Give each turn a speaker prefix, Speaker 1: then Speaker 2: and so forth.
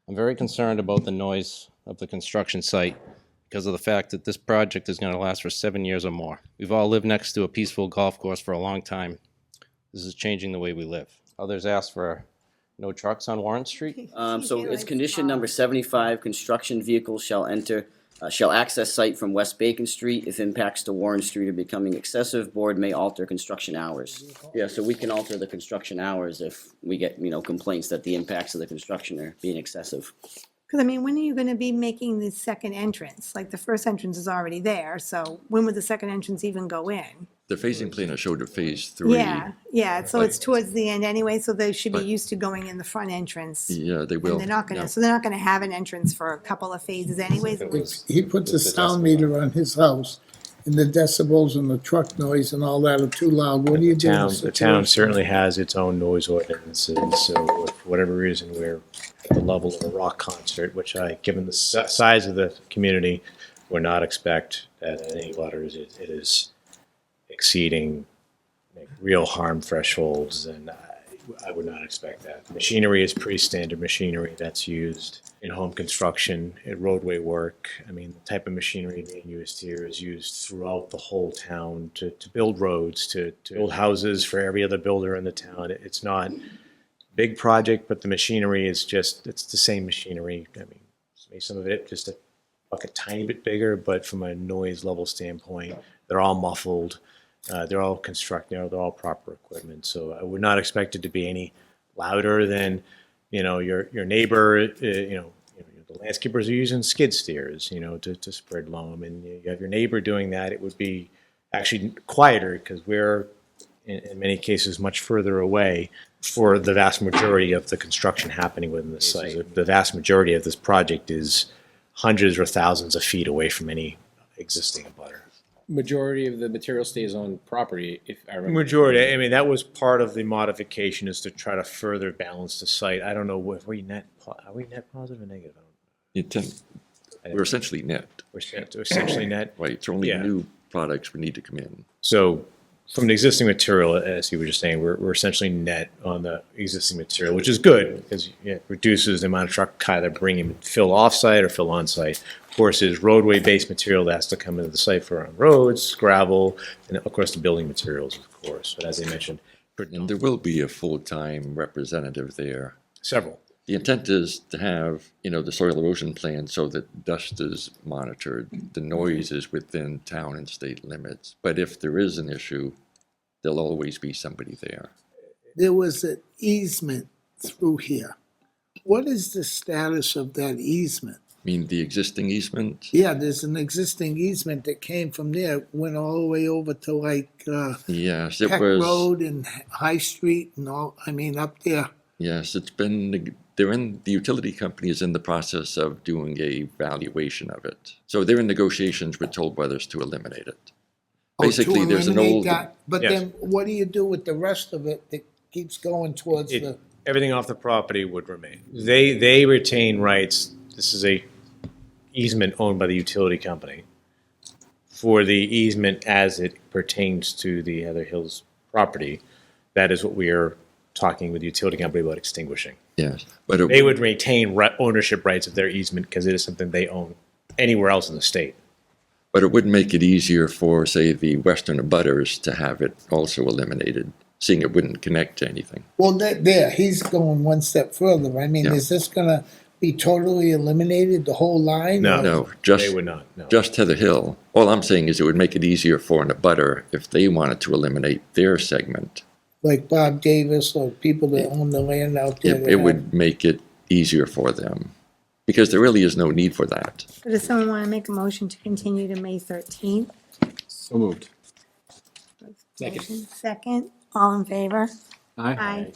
Speaker 1: I'm very concerned about the noise of the construction site because of the fact that this project is going to last for 7 years or more. We've all lived next to a peaceful golf course for a long time. This is changing the way we live. Others asked for no trucks on Warren Street.
Speaker 2: So it's condition number 75, construction vehicles shall access site from West Bacon Street. If impacts to Warren Street are becoming excessive, board may alter construction hours. Yeah, so we can alter the construction hours if we get, complaints that the impacts of the construction are being excessive.
Speaker 3: Because, I mean, when are you going to be making the second entrance? Like, the first entrance is already there, so when would the second entrance even go in?
Speaker 4: The phasing plan showed a phase 3.
Speaker 3: Yeah, so
Speaker 4: But-
Speaker 3: it's towards the end anyway, so they should be used to going in the front entrance.
Speaker 4: Yeah, they will.
Speaker 3: And they're not gonna,
Speaker 4: Yeah.
Speaker 3: so they're not gonna have an entrance for a couple of phases anyways.
Speaker 5: He puts a sound meter on his house, and the decibels and the truck noise and all that are too loud. What do you do? in a
Speaker 6: The town
Speaker 5: situation?
Speaker 6: certainly has its own noise ordinances, so if for whatever reason we're at the level of a rock concert, which given the size of the community, would not expect at any butters, it is exceeding real harm thresholds, and I would not expect that. Machinery is pretty standard machinery that's used in home construction, in roadway work. I mean, the type of machinery being used here is used throughout the whole town to build roads, to build houses for every other builder in the town. It's not a big project, but the machinery is it's the same machinery. I mean, maybe some of it just a tiny bit bigger, but from a noise level standpoint, they're all muffled. They're all constructed, they're all proper equipment. So I would not expect it to be any louder than, your neighbor, the landscapers are using skid steers, to spread loam. And you have your neighbor doing that, it would be actually quieter because we're, in many cases, much further away for the vast majority of the construction happening within the site. The vast majority of this project is hundreds or thousands of feet away from any existing abutter.
Speaker 7: Majority of the material stays on property, if I remember.
Speaker 6: Majority, I mean, that was part of the modification, is to try to further balance the site. I don't know, are we net positive or negative?
Speaker 4: We're essentially net,
Speaker 6: We're essentially net.
Speaker 4: right? It's only
Speaker 6: Yeah.
Speaker 4: new products would need to come in.
Speaker 6: So from the existing material, as you were just saying, we're essentially net on the existing material, which is good because it reduces the amount of truck either bringing fill offsite or fill onsite. Of course, is roadway-based material that has to come into the site for roads, gravel, and of course the building materials, of course. But as I mentioned,
Speaker 4: And there will be a full-time representative there.
Speaker 6: several.
Speaker 4: The intent is to have, the soil erosion plan so that dust is monitored, the noise is within town and state limits. But if there is an issue, there'll always be somebody there.
Speaker 5: There was an easement through here. What is the status of that easement?
Speaker 4: I mean, the existing easement,
Speaker 5: Yeah, there's an existing easement that came from there, went all the way over to
Speaker 4: yes, it
Speaker 5: Peck
Speaker 4: was,
Speaker 5: Road and High Street and all, up there.
Speaker 4: yes, the utility company is in the process of doing a valuation of it. So they're in negotiations with Toll Brothers to eliminate it.
Speaker 5: Oh, to
Speaker 4: Basically, there's an
Speaker 5: eliminate
Speaker 4: old,
Speaker 5: that. But
Speaker 6: Yes.
Speaker 5: then what do you do with the rest of it that keeps going towards the?
Speaker 6: Everything off the property would remain. They retain rights. This is a easement owned by the utility company for the easement as it pertains to the Heather Hills property. That is what we are talking with the utility company about extinguishing.
Speaker 4: yes, but it
Speaker 6: They would retain ownership rights of their easement because it is something they own anywhere else in the state.
Speaker 4: But it would make it easier for, say, the western abutters to have it also eliminated, seeing it wouldn't connect to anything.
Speaker 5: Well, there, he's going one step further.
Speaker 4: Yeah.
Speaker 5: Is this gonna be totally eliminated, the whole line?
Speaker 6: No.
Speaker 5: or-
Speaker 4: No,
Speaker 6: They
Speaker 4: just,
Speaker 6: would not, no.
Speaker 4: just Heather Hill. All I'm saying is it would make it easier for an abutter if they wanted to eliminate their segment.
Speaker 5: Like Bob Davis or people that own the land out there?
Speaker 4: It would make it easier for them, because there really is no need for that.
Speaker 3: So does someone want to make a motion to continue to May 13th?
Speaker 7: So moved. Second.
Speaker 3: Second, all in favor?
Speaker 7: Aye.
Speaker 3: Aye.